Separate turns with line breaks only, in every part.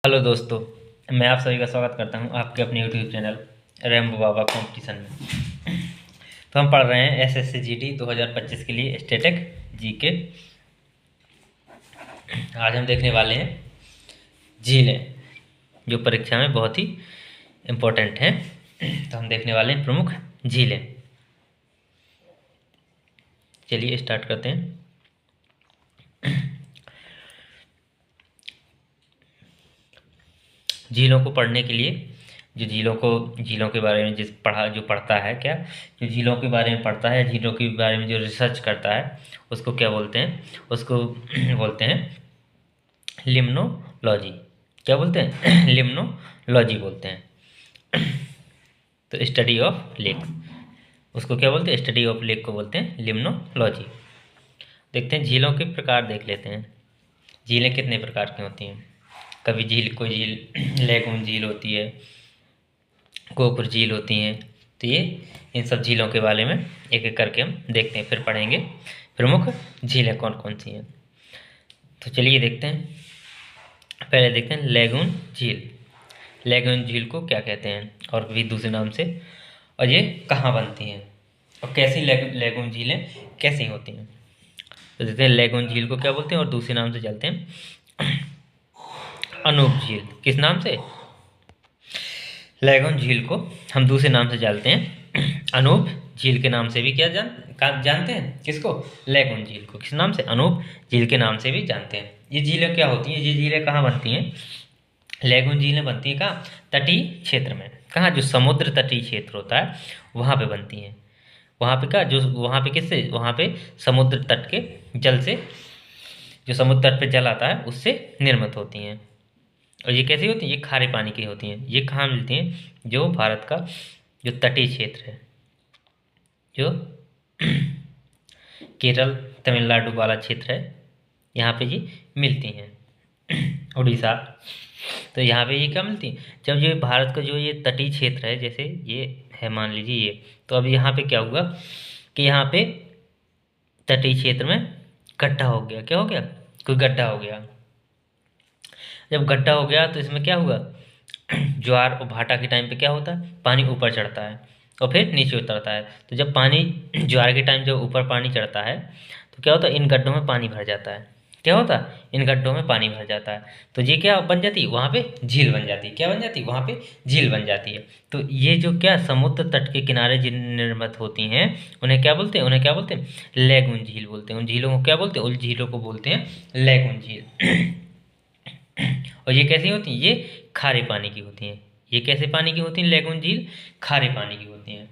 Hello दोस्तों, मैं आप सभी का स्वागत करता हूं आपके अपने यूट्यूब चैनल रैम्बो बाबा कंपटीशन में। तो हम पढ़ रहे हैं एसएससी जीडी 2025 के लिए स्टैटिक जीके। आज हम देखने वाले हैं झीलें, जो परीक्षा में बहुत ही इम्पोर्टेंट हैं। तो हम देखने वाले हैं प्रमुख झीलें। चलिए स्टार्ट करते हैं। झीलों को पढ़ने के लिए जो झीलों के बारे में जो पढ़ता है, क्या जो झीलों के बारे में पढ़ता है, झीलों के बारे में जो रिसर्च करता है, उसको क्या बोलते हैं? उसको बोलते हैं लिम्नोलॉजी। क्या बोलते हैं? लिम्नोलॉजी बोलते हैं। तो स्टडी ऑफ लेक, उसको क्या बोलते हैं? स्टडी ऑफ लेक को बोलते हैं लिम्नोलॉजी। देखते हैं झीलों के प्रकार, देख लेते हैं झीलें कितने प्रकार की होती हैं। कभी कोई झील लेगून झील होती है, गोपुर झील होती हैं। तो ये इन सब झीलों के बारे में एक एक करके हम देखते हैं, फिर पढ़ेंगे प्रमुख झीलें कौन कौन सी हैं। तो चलिए देखते हैं। पहले देखते हैं लेगून झील। लेगून झील को क्या कहते हैं और भी दूसरे नाम से, और ये कहाँ बनती हैं और कैसी लेगून झीलें कैसी होती हैं। तो देखते हैं लेगून झील को क्या बोलते हैं, और दूसरे नाम से चलते हैं अनूप झील। किस नाम से? लेगून झील को हम दूसरे नाम से जानते हैं अनूप झील के नाम से भी। क्या जानते हैं किसको? लेगून झील को किस नाम से? अनूप झील के नाम से भी जानते हैं। ये झीलें क्या होती हैं? ये झीलें कहाँ बनती हैं? लेगून झीलें बनती हैं कहाँ? तटीय क्षेत्र में। कहाँ? जो समुद्र तटीय क्षेत्र होता है वहाँ पे बनती हैं। वहाँ पे क्या, जो वहाँ पे किससे? वहाँ पे समुद्र तट के जल से, जो समुद्र तट पे जल आता है उससे निर्मित होती हैं। और ये कैसी होती हैं? ये खारे पानी की होती हैं। ये कहाँ मिलती हैं? जो भारत का जो तटीय क्षेत्र है, जो केरल तमिलनाडु वाला क्षेत्र है, यहाँ पे ये मिलती हैं। उड़ीसा, तो यहाँ पे ये क्या मिलती हैं? जब ये भारत का जो ये तटीय क्षेत्र है, जैसे ये है मान लीजिए ये, तो अब यहाँ पे क्या हुआ कि यहाँ पे तटीय क्षेत्र में गड्ढा हो गया। क्या हो गया? कोई गड्ढा हो गया। जब गड्ढा हो गया तो इसमें क्या हुआ? ज्वार और भाटा के टाइम पे क्या होता है? पानी ऊपर चढ़ता है और फिर नीचे उतरता है। तो जब पानी ज्वार के टाइम जब ऊपर पानी चढ़ता है तो क्या होता है? इन गड्ढों में पानी भर जाता है। क्या होता है? इन गड्ढों में पानी भर जाता है। तो ये क्या बन जाती है? वहाँ पे झील बन जाती है। क्या बन जाती है? वहाँ पे झील बन जाती है। तो ये जो क्या समुद्र तट के किनारे जिन निर्मित होती हैं, उन्हें क्या बोलते हैं? उन्हें क्या बोलते हैं? लेगून झील बोलते हैं। उन झीलों को क्या बोलते हैं? उन झीलों को बोलते हैं लेगून झील। और ये कैसी होती हैं? ये खारे पानी की होती हैं। ये कैसे पानी की होती हैं? लेगून झील खारे पानी की होती हैं।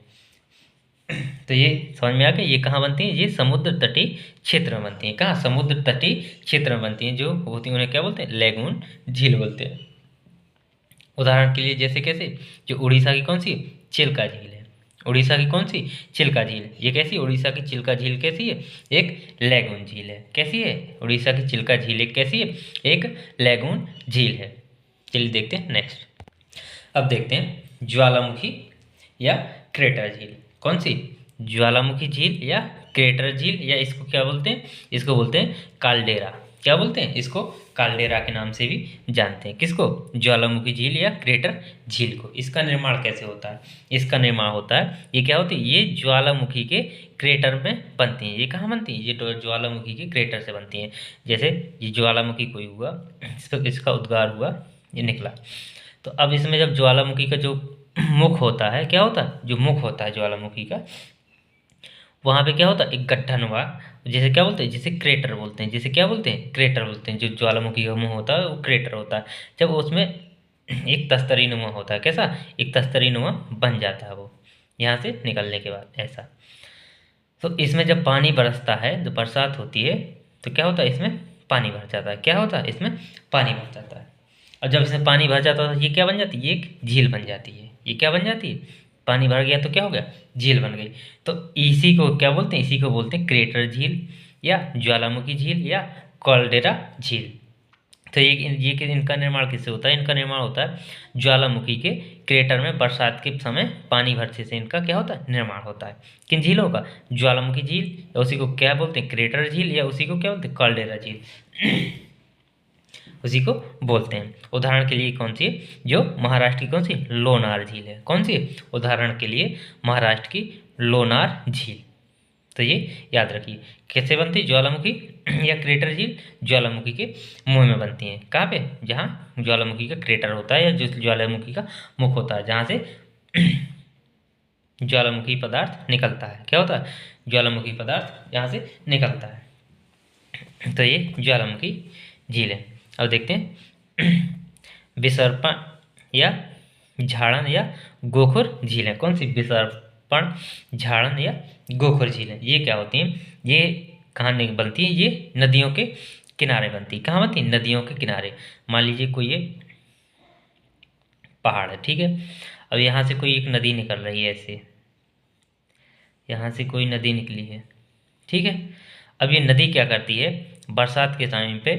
तो ये समझ में आ गया। ये कहाँ बनती हैं? ये समुद्र तटीय क्षेत्र में बनती हैं। कहाँ? समुद्र तटीय क्षेत्र में बनती हैं। जो होती हैं उन्हें क्या बोलते हैं? लेगून झील बोलते हैं। उदाहरण के लिए जैसे कैसे, जो उड़ीसा की कौन सी चिल्का झील है। उड़ीसा की कौन सी? चिल्का झील। ये कैसी? उड़ीसा की चिल्का झील कैसी है? एक लेगून झील है। कैसी है? उड़ीसा की चिल्का झील एक कैसी है? एक लेगून झील है। चलिए देखते हैं नेक्स्ट। अब देखते हैं ज्वालामुखी या क्रेटर झील। कौन सी? ज्वालामुखी झील या क्रेटर झील, या इसको क्या बोलते हैं? इसको बोलते हैं काल्डेरा। क्या बोलते हैं? इसको काल्डेरा के नाम से भी जानते हैं। किसको? ज्वालामुखी झील या क्रेटर झील को। इसका निर्माण कैसे होता है? इसका निर्माण होता है, ये क्या होती है? ये ज्वालामुखी के क्रेटर में बनती हैं। ये कहाँ बनती हैं? ये ज्वालामुखी के क्रेटर से बनती हैं। जैसे ये ज्वालामुखी कोई हुआ, इसका उद्गार हुआ, ये निकला। तो अब इसमें जब ज्वालामुखी का जो मुख होता है, क्या होता है? जो मुख होता है ज्वालामुखी का, वहाँ पे क्या होता है? एक गड्ढानुमा, जैसे क्या बोलते हैं? जिसे क्रेटर बोलते हैं। जिसे क्या बोलते हैं? क्रेटर बोलते हैं। जो ज्वालामुखी का मुंह होता है वो क्रेटर होता है। जब उसमें एक तस्तरी नुमा होता है। कैसा? एक तस्तरी नुमा बन जाता है वो, यहाँ से निकलने के बाद ऐसा। तो इसमें जब पानी बरसता है, जब बरसात होती है, तो क्या होता है? इसमें पानी भर जाता है। क्या होता है? इसमें पानी भर जाता है। और जब इसमें पानी भर जाता है, ये क्या बन जाती है? ये एक झील बन जाती है। ये क्या बन जाती है? पानी भर गया तो क्या हो गया? झील बन गई। तो इसी को क्या बोलते हैं? इसी को बोलते हैं क्रेटर झील या ज्वालामुखी झील या कॉल्डेरा झील। तो इनका निर्माण किससे होता है? इनका निर्माण होता है ज्वालामुखी के क्रेटर में बरसात के समय पानी भरने से इनका क्या होता है? निर्माण होता है। किन झीलों का? ज्वालामुखी झील, या उसी को क्या बोलते हैं? क्रेटर झील, या उसी को क्या बोलते हैं? कॉल्डेरा झील। उसी को बोलते हैं। उदाहरण के लिए कौन सी है, जो महाराष्ट्र की कौन सी लोनार झील है, कौन सी है, उदाहरण के लिए महाराष्ट्र की लोनार झील। तो ये याद रखिए। कैसे बनती है ज्वालामुखी या क्रेटर झील, ज्वालामुखी के मुंह में बनती हैं। कहाँ पे, जहाँ ज्वालामुखी का क्रेटर होता है या जो ज्वालामुखी का मुख होता है, जहाँ से ज्वालामुखी पदार्थ निकलता है। क्या होता है, ज्वालामुखी पदार्थ यहाँ से निकलता है। तो ये ज्वालामुखी झील है। अब देखते हैं विसर्पण या झाड़न या गोखुर झीलें। कौन सी, विसर्पण, झाड़न या गोखुर झीलें। ये क्या होती हैं, ये कहाँ बनती है, ये नदियों के किनारे बनती है। कहाँ बनती है, नदियों के किनारे। मान लीजिए कोई ये पहाड़ है, ठीक है। अब यहाँ से कोई एक नदी निकल रही है, ऐसे यहाँ से कोई नदी निकली है, ठीक है। अब ये नदी क्या करती है, बरसात के टाइम पे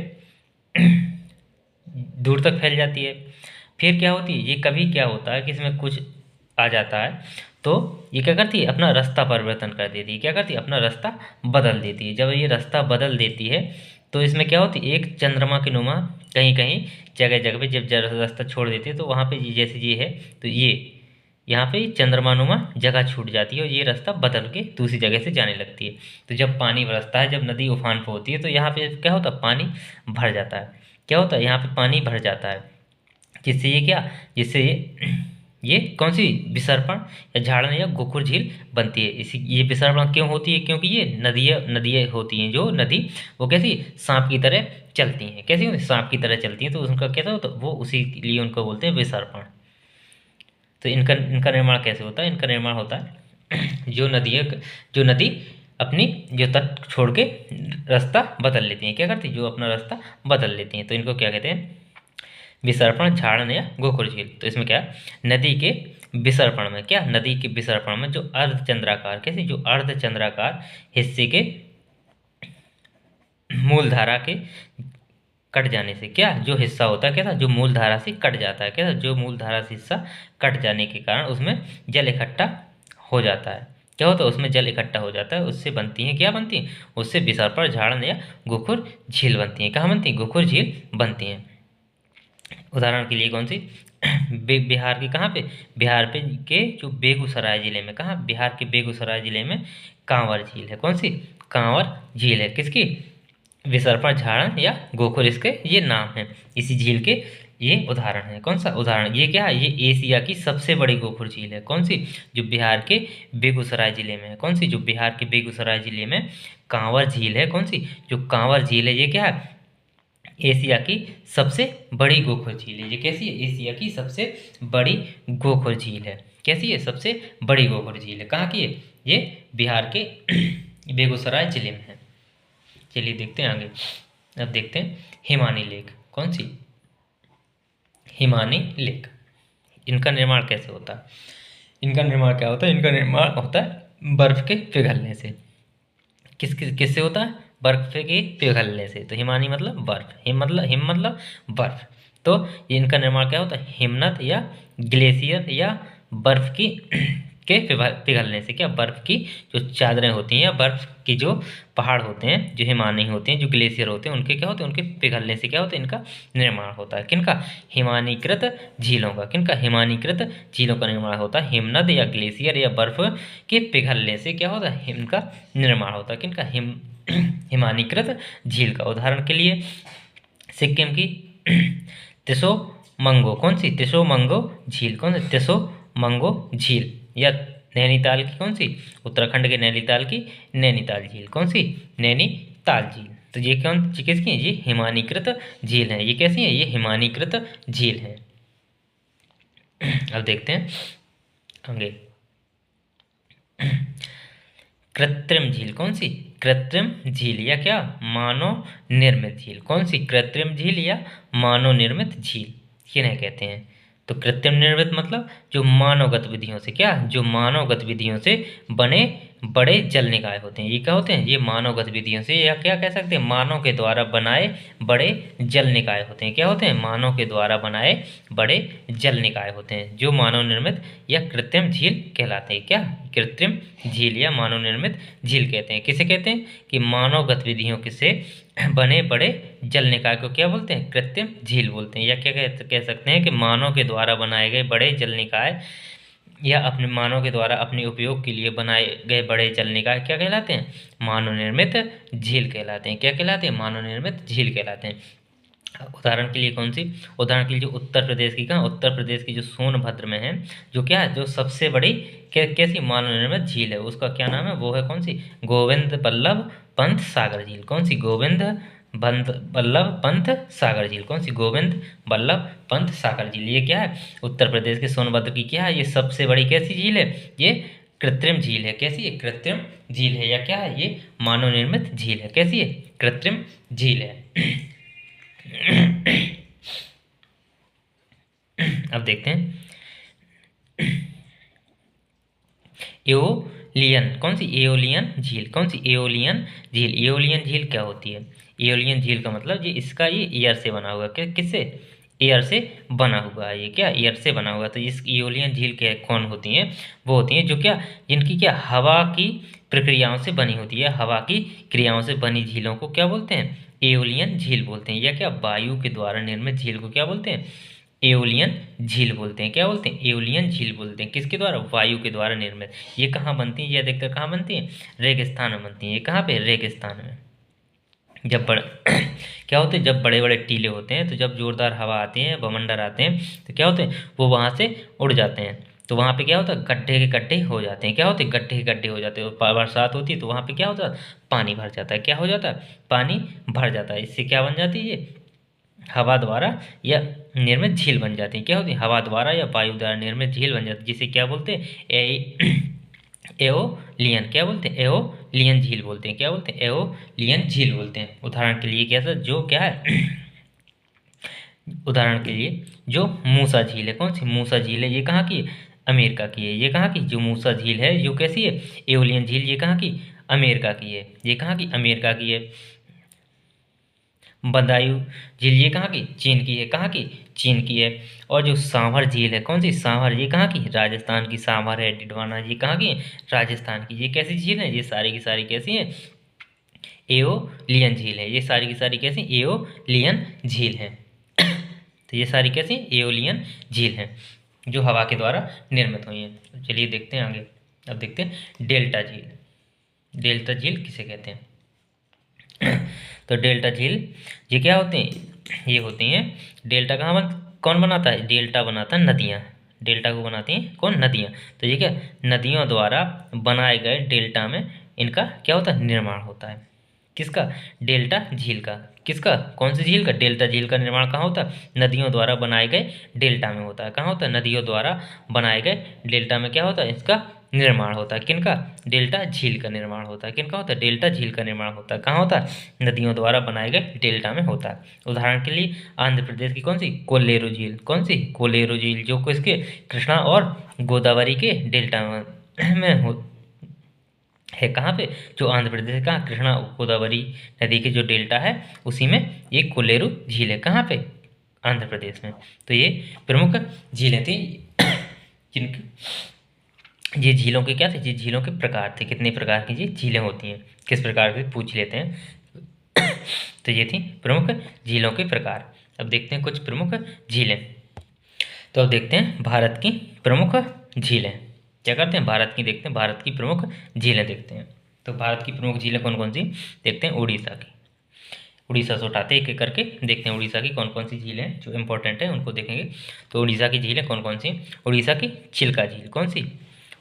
दूर तक फैल जाती है। फिर क्या होती है, ये कभी क्या होता है कि इसमें कुछ आ जाता है तो ये क्या करती है, अपना रास्ता परिवर्तन कर देती है। क्या करती है, अपना रास्ता बदल देती है। जब ये रास्ता बदल देती है तो इसमें क्या होती है, एक चंद्रमा की नुमा कहीं कहीं जगह जगह पे जब रास्ता छोड़ देती है तो वहाँ पे जैसे ये है तो ये यहाँ पे चंद्रमानुमा जगह छूट जाती है और ये रास्ता बदल के दूसरी जगह से जाने लगती है। तो जब पानी बरसता है, जब नदी उफान पर होती है, तो यहाँ पे क्या होता है, पानी भर जाता है। क्या होता है, यहाँ पे पानी भर जाता है, जिससे ये क्या, जिससे ये कौन सी विसर्पण या झाड़न या गोखुर झील बनती है। इसी ये विसर्पण क्यों होती है, क्योंकि ये नदियाँ होती हैं, जो नदी वो कैसी सांप की तरह चलती हैं। कैसी होती, सांप की तरह चलती हैं, तो उनका कैसा होता है, वो उसी लिए उनको बोलते हैं विसर्पण। तो इनका इनका निर्माण कैसे होता है, इनका निर्माण होता है जो नदी अपनी जो तट छोड़ के रास्ता बदल लेती हैं। क्या करती है, जो अपना रास्ता बदल लेती हैं, तो इनको क्या कहते हैं, विसर्पण, झाड़न या गोखुर झील। तो इसमें क्या, नदी के विसर्पण में, क्या, नदी के विसर्पण में जो अर्धचंद्राकार, कैसे, जो अर्धचंद्राकार हिस्से के मूल धारा के कट जाने से, क्या, जो हिस्सा होता है, कैसा, जो मूल धारा से कट जाता है, कैसा, जो मूल धारा से हिस्सा कट जाने के कारण उसमें जल इकट्ठा हो जाता है। क्या होता है, उसमें जल इकट्ठा हो जाता है, उससे बनती हैं, क्या बनती हैं, उससे विसर्पण, झाड़न या गोखुर झील बनती हैं। कहाँ बनती हैं, गोखुर झील बनती हैं। उदाहरण के लिए कौन सी, बिहार के कहाँ पे, बिहार पे के जो बेगूसराय जिले में, कहाँ, बिहार के बेगूसराय जिले में कांवर झील है। कौन सी, कांवर झील है, किसकी, विसर्पण, झाड़न या गोखुर, इसके ये नाम है, इसी झील के ये उदाहरण है। कौन सा उदाहरण, ये क्या है, ये एशिया की सबसे बड़ी गोखुर झील है। कौन सी, जो बिहार के बेगूसराय जिले में है। कौन सी, जो बिहार के बेगूसराय जिले में कांवर झील है। कौन सी, जो कांवर झील है, ये क्या है, एशिया की सबसे बड़ी गोखुर झील है। ये कैसी है, एशिया की सबसे बड़ी गोखुर झील है। कैसी है, सबसे बड़ी गोखुर झील है। कहाँ की है, ये बिहार के बेगूसराय जिले में है। चलिए देखते हैं आगे। अब देखते हैं हिमानी लेक। कौन सी, हिमानी लेक। इनका निर्माण कैसे होता है, इनका निर्माण क्या होता है, इनका निर्माण होता है बर्फ के पिघलने से। किससे होता है, बर्फ के पिघलने से। तो हिमानी मतलब बर्फ, हिम मतलब बर्फ। तो इनका निर्माण क्या होता है, हिमनद या ग्लेशियर या बर्फ की के पिघलने से। क्या, बर्फ की जो चादरें होती हैं या बर्फ की जो पहाड़ होते हैं, जो हिमानी होते हैं, जो ग्लेशियर होते हैं, उनके क्या होते हैं, उनके पिघलने से क्या होता है, इनका निर्माण होता है। किनका, हिमानीकृत झीलों का। किनका, हिमानीकृत झीलों का निर्माण होता है। हिमनद या ग्लेशियर या बर्फ के पिघलने से क्या होता है, इनका निर्माण होता है। किनका, हिमानीकृत झील का। उदाहरण के लिए सिक्किम की त्रिसोमंगो। कौन सी, त्रिसोमंगो झील। कौन सी, त्रिसोमंगो झील। या नैनीताल की कौन सी, उत्तराखंड के नैनीताल की नैनीताल झील। कौन सी, नैनीताल झील। तो ये कौन सी, किसकी है, ये हिमानीकृत झील है। ये कैसी है, ये हिमानीकृत झील है। अब देखते हैं आगे, कृत्रिम झील। कौन सी, कृत्रिम झील या क्या, मानव निर्मित झील। कौन सी, कृत्रिम झील या मानव निर्मित झील, किन्हें कहते हैं। तो कृत्रिम निर्मित मतलब जो मानव गतिविधियों से, क्या, जो मानव गतिविधियों से बने बड़े जल निकाय होते हैं। ये क्या होते हैं, ये मानव गतिविधियों से, या क्या कह सकते हैं, मानव के द्वारा बनाए बड़े जल निकाय होते हैं। क्या होते हैं, मानव के द्वारा बनाए बड़े जल निकाय होते हैं, जो मानव निर्मित या कृत्रिम झील कहलाते हैं। क्या, कृत्रिम झील या मानव निर्मित झील कहते हैं। किसे कहते हैं, कि मानव गतिविधियों से बने पड़े जल निकाय को क्या बोलते हैं? कृत्रिम झील बोलते हैं। या क्या कह सकते हैं कि मानव के द्वारा बनाए गए बड़े जल निकाय या अपने मानव के द्वारा अपने उपयोग के लिए बनाए गए बड़े जल निकाय क्या कहलाते हैं? मानव निर्मित झील कहलाते हैं। क्या कहलाते हैं? मानव निर्मित झील कहलाते हैं। उदाहरण के लिए कौन सी? उदाहरण के लिए जो उत्तर प्रदेश की, कहाँ? उत्तर प्रदेश की जो सोनभद्र में है, जो क्या है, जो सबसे बड़ी कैसी मानव निर्मित झील है, उसका क्या नाम है? वो है कौन सी? गोविंद बल्लभ पंत सागर झील। कौन सी? गोविंद बल्लभ पंत सागर झील। कौन सी? गोविंद बल्लभ पंत सागर झील। ये क्या है? उत्तर प्रदेश के सोनभद्र की क्या है? ये सबसे बड़ी कैसी झील है? ये कृत्रिम झील है। कैसी है? कृत्रिम झील है। या क्या है? ये मानव निर्मित झील है। कैसी है? कृत्रिम झील है। अब देखते हैं एओलियन। कौन सी? एओलियन झील। कौन सी? एओलियन झील। एओलियन झील क्या होती है? एओलियन झील का मतलब ये इसका ये एयर से बना हुआ है। किससे? एयर से बना हुआ है। ये क्या? एयर से बना हुआ। तो इस एओलियन झील के कौन होती हैं? वो होती हैं जो क्या, जिनकी क्या हवा की प्रक्रियाओं से बनी होती है। हवा की क्रियाओं से बनी झीलों को क्या बोलते हैं? एओलियन झील बोलते हैं। या क्या, वायु के द्वारा निर्मित झील को क्या बोलते हैं? एओलियन झील बोलते हैं। क्या बोलते हैं? एओलियन झील बोलते हैं। किसके द्वारा? वायु के द्वारा निर्मित। ये कहाँ बनती है? ये अधिकतर कहाँ बनती है? रेगिस्तान में बनती है। ये कहाँ पे? रेगिस्तान में। जब बड़ क्या होते हैं, जब बड़े बड़े टीले होते हैं, तो जब जोरदार हवा आती है, बवंडर आते हैं, तो क्या होते हैं, वो वहाँ से उड़ जाते हैं। तो वहाँ पे क्या होता है? गड्ढे के गड्ढे हो जाते हैं। क्या होते हैं? गड्ढे के गड्ढे हो जाते हैं। और बरसात होती है तो वहाँ पे क्या होता है? पानी भर जाता है। क्या हो जाता है? पानी भर जाता है। इससे क्या बन जाती है? ये हवा द्वारा या निर्मित झील बन जाती है। क्या होती है? हवा द्वारा या वायु द्वारा निर्मित झील बन जाती है, जिसे क्या बोलते हैं? एओलियन। क्या बोलते हैं? एओलियन झील बोलते हैं। क्या बोलते हैं? एओलियन झील बोलते हैं। उदाहरण के लिए कैसा, जो क्या है, उदाहरण के लिए जो मूसा झील है। कौन सी? मूसा झील है। ये कहाँ की है? अमेरिका की है। ये कहाँ की? जो मूसा झील है, जो कैसी है? एओलियन झील। ये कहाँ की? अमेरिका की है। ये कहाँ की? अमेरिका की है। बदायूं झील, ये कहाँ की? चीन की है। कहाँ की? चीन की है। और जो सांभर झील है, कौन सी? सांभर, ये कहाँ की? राजस्थान की। सांभर है, डिडवाना, ये कहाँ की है? राजस्थान की। ये कैसी झील है? ये सारी की सारी कैसी है? एओलियन झील है। ये सारी की सारी कैसी? एओलियन झील है। तो ये सारी कैसी? एओलियन झील है, जो हवा के द्वारा निर्मित हुई है। तो चलिए देखते हैं आगे। अब देखते हैं डेल्टा झील। डेल्टा झील किसे कहते हैं? तो डेल्टा झील ये क्या होते हैं? ये होती हैं, डेल्टा कौन बनाता है? डेल्टा बनाता है नदियाँ। डेल्टा को बनाती हैं कौन? नदियाँ। तो ये क्या, नदियों द्वारा बनाए गए डेल्टा में इनका क्या होता है? निर्माण होता है। किसका? डेल्टा झील का। किसका? कौन सी झील का? डेल्टा झील का निर्माण कहाँ होता है? नदियों द्वारा बनाए गए डेल्टा में होता है। कहाँ होता है? नदियों द्वारा बनाए गए डेल्टा में क्या होता है? इसका निर्माण होता है। किनका? डेल्टा झील का निर्माण होता है। किनका होता है? डेल्टा झील का निर्माण होता है। कहाँ होता है? नदियों द्वारा बनाए गए डेल्टा में होता है। उदाहरण के लिए आंध्र प्रदेश की कौन सी? कोलेरू झील। कौन सी? कोलेरू झील, जो किसके? कृष्णा और गोदावरी के डेल्टा में हो है। कहाँ पे? जो आंध्र प्रदेश का कृष्णा गोदावरी नदी के जो डेल्टा है, उसी में ये कोलेरू झील है। कहाँ पे? आंध्र प्रदेश में। तो ये प्रमुख झीलें थी जिनकी, ये झीलों के क्या थे? ये झीलों के प्रकार थे। कितने प्रकार की ये झीलें होती हैं, किस प्रकार के, पूछ लेते हैं। तो ये थी प्रमुख झीलों के प्रकार। अब देखते हैं कुछ प्रमुख झीलें। तो अब देखते हैं भारत की प्रमुख झीलें। क्या करते हैं? भारत की देखते हैं, भारत की प्रमुख झीलें देखते हैं। तो भारत की प्रमुख झीलें कौन कौन सी? देखते हैं उड़ीसा की। उड़ीसा से उठाते एक एक करके देखते हैं उड़ीसा की कौन कौन सी झीलें जो इंपॉर्टेंट है, उनको देखेंगे। तो उड़ीसा की झीलें कौन कौन सी? उड़ीसा की चिल्का झील। कौन सी?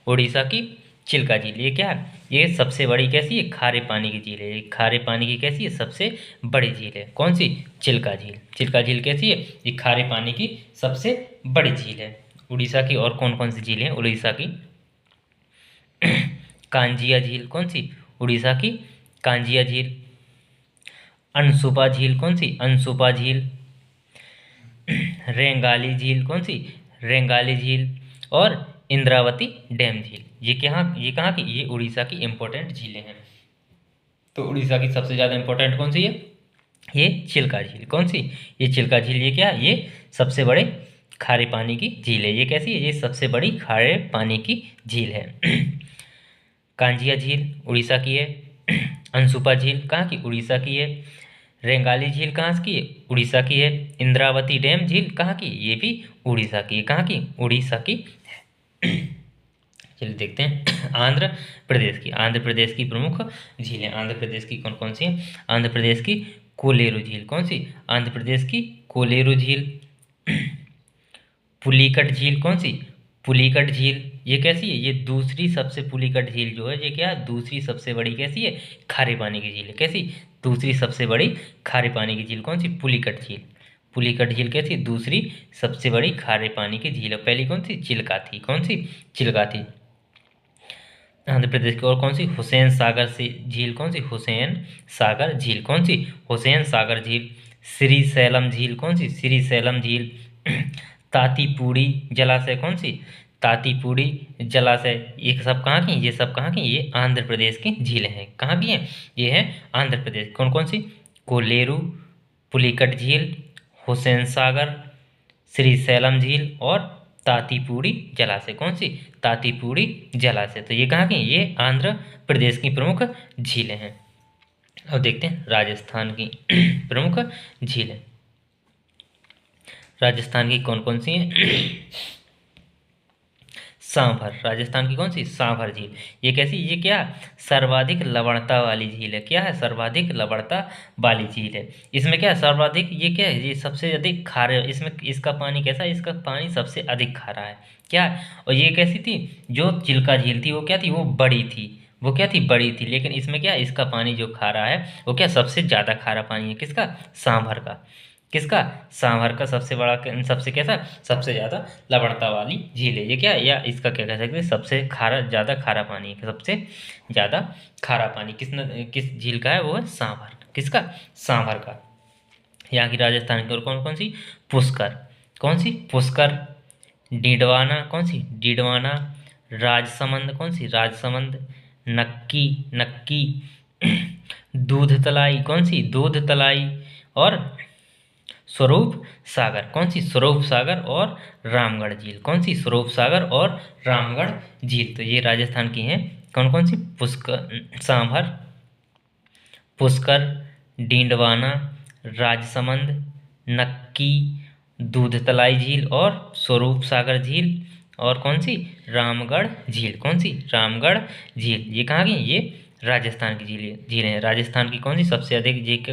उड़ीसा की चिल्का झील। ये क्या है? ये सबसे बड़ी कैसी है? खारे पानी की झील है। ये खारे पानी की कैसी है? सबसे बड़ी झील है। कौन सी? चिल्का झील। चिल्का झील कैसी है? ये खारे पानी की सबसे बड़ी झील है। उड़ीसा की और कौन कौन सी झीलें हैं उड़ीसा की? कांजिया झील। कौन सी? उड़ीसा की कांजिया झील। अनसुपा झील। कौन सी? अनसुपा झील। रेंगाली झील। कौन सी? रेंगाली झील। और इंद्रावती डैम झील। ये कहाँ की? ये उड़ीसा की इंपॉर्टेंट झीलें हैं। तो उड़ीसा की सबसे ज़्यादा इंपॉर्टेंट कौन सी है? ये चिल्का झील। कौन सी? ये चिल्का झील। ये क्या? ये सबसे बड़े खारे पानी की झील है। ये कैसी है? ये सबसे बड़ी खारे पानी की झील है। कांजिया झील उड़ीसा की है। अनसुपा झील कहाँ की? उड़ीसा की है। रेंगाली झील कहाँ की है? उड़ीसा की है। इंद्रावती डैम झील कहाँ की? ये भी उड़ीसा की है। कहाँ की? उड़ीसा की है। चलिए देखते हैं आंध्र प्रदेश की प्रमुख झीलें। आंध्र प्रदेश की कौन कौन सी हैं? आंध्र प्रदेश की कोलेरू झील। कौन सी? आंध्र प्रदेश की कोलेरू झील। पुलिकट झील। कौन सी? पुलिकट झील। ये कैसी है? ये दूसरी सबसे, पुलिकट झील जो है ये क्या है? दूसरी सबसे बड़ी कैसी है? खारे पानी की झील है। कैसी? दूसरी सबसे बड़ी खारे पानी की झील। कौन सी? पुलिकट झील। पुलिकट झील कैसी? दूसरी सबसे बड़ी खारे पानी की झील है। पहली कौन सी? चिल्का थी। कौन सी? चिल्का थी। आंध्र प्रदेश की और कौन सी? हुसैन सागर से झील। कौन सी? हुसैन सागर झील। कौन सी? हुसैन सागर झील। श्री सैलम झील। कौन सी? श्री सैलम झील। तातीपूड़ी जलाशय। कौन सी? तातीपूड़ी जलाशय। ये सब कहाँ की? ये सब कहाँ की? ये आंध्र प्रदेश की झीलें हैं। कहाँ की हैं? ये है आंध्र प्रदेश। कौन कौन सी? कोलेरू, पुलिकट झील, हुसैन सागर, श्री सैलम झील और तातीपूड़ी जलाशय। कौन सी? तातीपूड़ी जलाशय। तो ये कहाँ की? ये आंध्र प्रदेश की प्रमुख झीलें हैं। अब देखते हैं राजस्थान की प्रमुख झीलें। राजस्थान की कौन कौन सी हैं? सांभर। राजस्थान की कौन सी? सांभर झील। ये कैसी? ये क्या? सर्वाधिक लवणता वाली झील है। क्या है? सर्वाधिक लवणता वाली झील है। इसमें क्या है? सर्वाधिक, ये क्या है? ये सबसे अधिक खारे, इसमें इसका पानी कैसा है? इसका पानी सबसे अधिक खारा है। क्या है? और ये कैसी थी? जो चिल्का झील थी वो क्या थी? वो बड़ी थी। वो क्या थी? बड़ी थी। लेकिन इसमें क्या है? इसका पानी जो खारा है वो क्या? सबसे ज़्यादा खारा पानी है। किसका? सांभर का। किसका? सांभर का सबसे बड़ा, सबसे कैसा? सबसे ज़्यादा लवणता वाली झील है ये। क्या? या इसका क्या कह सकते हैं? सबसे खारा, ज़्यादा खारा पानी है। सबसे ज़्यादा खारा पानी किस झील का है? वो है सांभर। किसका? सांभर का। यहाँ की राजस्थान की और कौन कौन सी? पुष्कर। कौन सी? पुष्कर। डीडवाना। कौन सी? डीडवाना। राजसमंद। कौन सी? राजसमंद। नक्की। नक्की। दूध तलाई। कौन सी? दूध तलाई। और स्वरूप सागर। कौन सी? स्वरूप सागर और रामगढ़ झील। कौन सी? स्वरूप सागर और रामगढ़ झील। तो ये राजस्थान की हैं। कौन कौन सी? पुष्कर, सांभर, पुष्कर, डीडवाना, राजसमंद, नक्की, दूधतलाई झील और स्वरूप सागर झील। और कौन सी? रामगढ़ झील। कौन सी? रामगढ़ झील। ये कहाँ की? ये राजस्थान की झीलें हैं। राजस्थान की कौन सी सबसे अधिक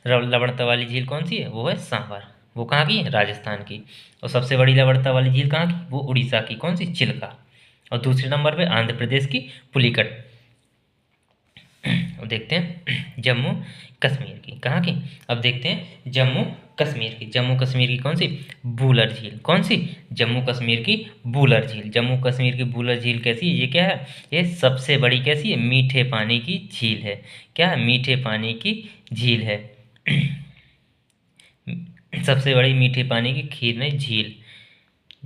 लवणता वाली झील कौन सी है? वो है सांभर। वो कहाँ की है? राजस्थान की। और सबसे बड़ी लवणता वाली झील कहाँ की? वो उड़ीसा की। कौन सी? चिल्का। और दूसरे नंबर पे आंध्र प्रदेश की पुलिकट। अब देखते हैं जम्मू कश्मीर की। कहाँ की? अब देखते हैं जम्मू कश्मीर की। जम्मू कश्मीर की कौन सी? बूलर झील। कौन सी? जम्मू कश्मीर की बूलर झील। जम्मू कश्मीर की बूलर झील कैसी है? ये क्या है? ये सबसे बड़ी कैसी है? मीठे पानी की झील है। क्या है? मीठे पानी की झील है। सबसे बड़ी मीठे पानी की खीर नहीं, झील।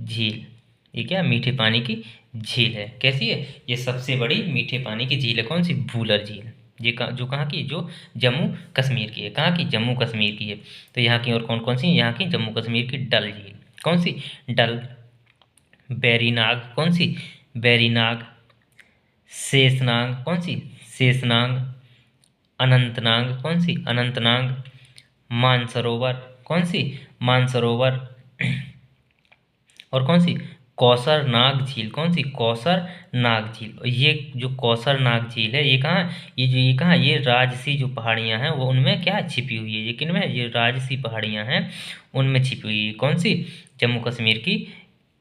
झील। ये क्या? मीठे पानी की झील है। कैसी है? ये सबसे बड़ी मीठे पानी की झील है। कौन सी? बूलर झील। ये जो कहाँ की? जो जम्मू कश्मीर की है। कहाँ की? जम्मू कश्मीर की है। तो यहाँ की और कौन कौन सी? यहाँ की जम्मू कश्मीर की डल झील। कौन सी? डल। बैरीनाग। कौन सी? बैरीनाग। शेषनाग। कौन सी? शेषनाग। अनंतनाग। कौन सी? अनंतनाग। मानसरोवर। कौन सी? मानसरोवर। और कौन सी? कौसर नाग झील। कौन सी? कौसर नाग झील। और ये जो कौसर नाग झील है ये कहाँ है? ये कहाँ? ये राजसी जो पहाड़ियाँ हैं वो उनमें क्या छिपी हुई है? ये किन में? ये राजसी पहाड़ियाँ हैं उनमें छिपी हुई है। कौन सी? जम्मू कश्मीर की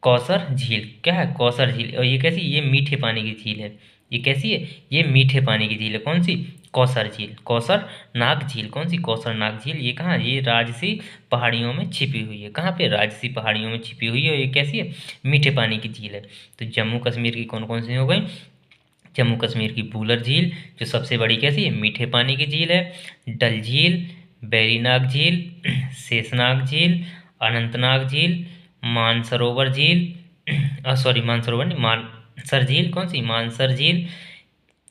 कौसर झील। क्या है? कौसर झील। और ये कैसी? ये मीठे पानी की झील है। ये कैसी है? ये मीठे पानी की झील है। कौन सी? कौसर झील। कौसर नाग झील। कौन सी? कौसर नाग झील। ये कहाँ? ये राजसी पहाड़ियों में छिपी हुई है। कहाँ पे? राजसी पहाड़ियों में छिपी हुई है। और ये कैसी है? मीठे पानी की झील है। तो जम्मू कश्मीर की कौन कौन सी हो गई? जम्मू कश्मीर की बूलर झील जो सबसे बड़ी कैसी है? मीठे पानी की झील है। डल झील, बैरीनाग झील, शेषनाग झील, अनंतनाग झील, मानसरोवर झील, सॉरी मानसरोवर नहीं, मानसर झील। कौन सी? मानसर झील।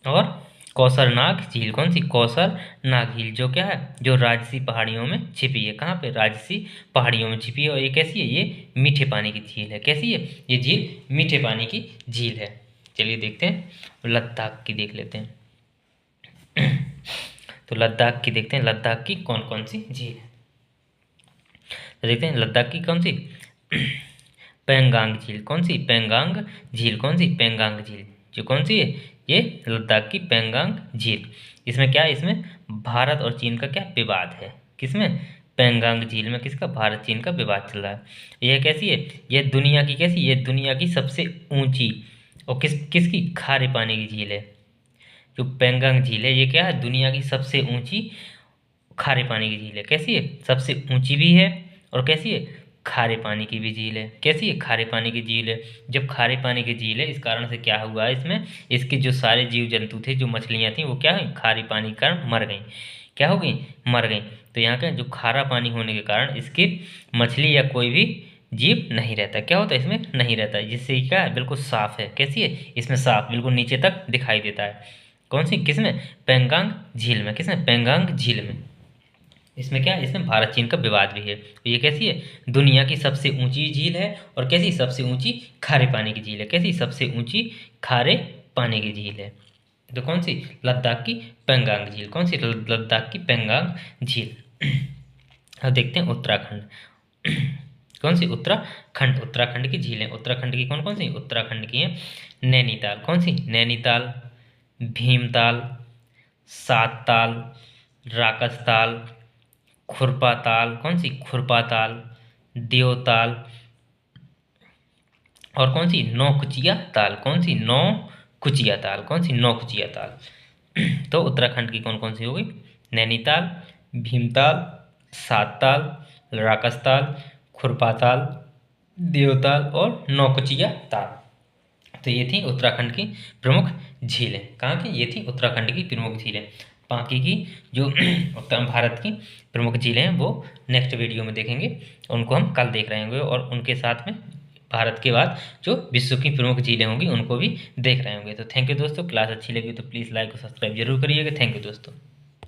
और कौसरनाग झील। कौन सी? कौसरनाग झील जो क्या है? जो राजसी पहाड़ियों में छिपी है। कहाँ पे? राजसी पहाड़ियों में छिपी है। और ये कैसी है? ये मीठे पानी की झील है। कैसी है? ये झील मीठे पानी की झील है। चलिए देखते हैं लद्दाख की, देख लेते हैं। तो लद्दाख की देखते हैं, लद्दाख की कौन कौन सी झील है। तो देखते हैं लद्दाख की कौन सी पेंगांग झील, कौन सी पेंगांग झील, कौन सी पेंगांग झील, जो कौन सी है ये लद्दाख की पेंगांग झील। इसमें क्या है, इसमें भारत और चीन का क्या विवाद है, किसमें पेंगांग झील में किसका, भारत चीन का विवाद चल रहा है। यह कैसी है, यह दुनिया की कैसी, ये दुनिया की सबसे ऊंची और किसकी खारे पानी की झील है। जो पेंगांग झील है ये क्या है, दुनिया की सबसे ऊंची खारे पानी की झील है। कैसी है, सबसे ऊंची भी है और कैसी है, खारे पानी की भी झील है। कैसी है, खारे पानी की झील है। जब खारे पानी की झील है इस कारण से क्या हुआ है, इसमें इसके जो सारे जीव जंतु थे, जो मछलियां थी, वो क्या है, खारे पानी के कारण मर गई। क्या हो गई, मर गई। तो यहाँ का जो खारा पानी होने के कारण इसकी मछली या कोई भी जीव नहीं रहता। क्या होता है, इसमें नहीं रहता है, जिससे क्या है, बिल्कुल साफ है। कैसी है, इसमें साफ बिल्कुल नीचे तक दिखाई देता है। कौन सी, किसमें, पेंगांग झील में, किसमें, पेंगांग झील में। इसमें क्या है, इसमें भारत चीन का विवाद भी है। तो ये कैसी है, दुनिया की सबसे ऊंची झील है और कैसी, सबसे ऊंची खारे पानी की झील है। कैसी, सबसे ऊंची खारे पानी की झील है। तो कौन सी, लद्दाख की पेंगांग झील, कौन सी, लद्दाख की पेंगांग झील। अब देखते हैं उत्तराखंड, कौन सी, उत्तराखंड, उत्तराखंड की झीलें। उत्तराखंड की कौन कौन सी, उत्तराखंड की है नैनीताल, कौन सी, नैनीताल, भीमताल, सातताल, राकसताल, खुरपाताल, कौन सी, खुरपाताल, देवताल और कौन सी, नौकुचिया ताल, कौन सी, नौकुचिया ताल, कौन सी, नौकुचिया ताल। तो उत्तराखंड की कौन कौन सी हो गई, नैनीताल, भीमताल, सातताल, राकसताल, खुरपाताल, देवताल और नौकुचिया ताल। तो ये थी उत्तराखंड की प्रमुख झीलें। कहाँ की, ये थी उत्तराखंड की प्रमुख झीलें। बाकी की जो उत्तर भारत की प्रमुख झीलें हैं वो नेक्स्ट वीडियो में देखेंगे, उनको हम कल देख रहे होंगे, और उनके साथ में भारत के बाद जो विश्व की प्रमुख झीलें होंगी उनको भी देख रहे होंगे। तो थैंक यू दोस्तों, क्लास अच्छी लगी तो प्लीज़ लाइक और सब्सक्राइब जरूर करिएगा। थैंक यू दोस्तों।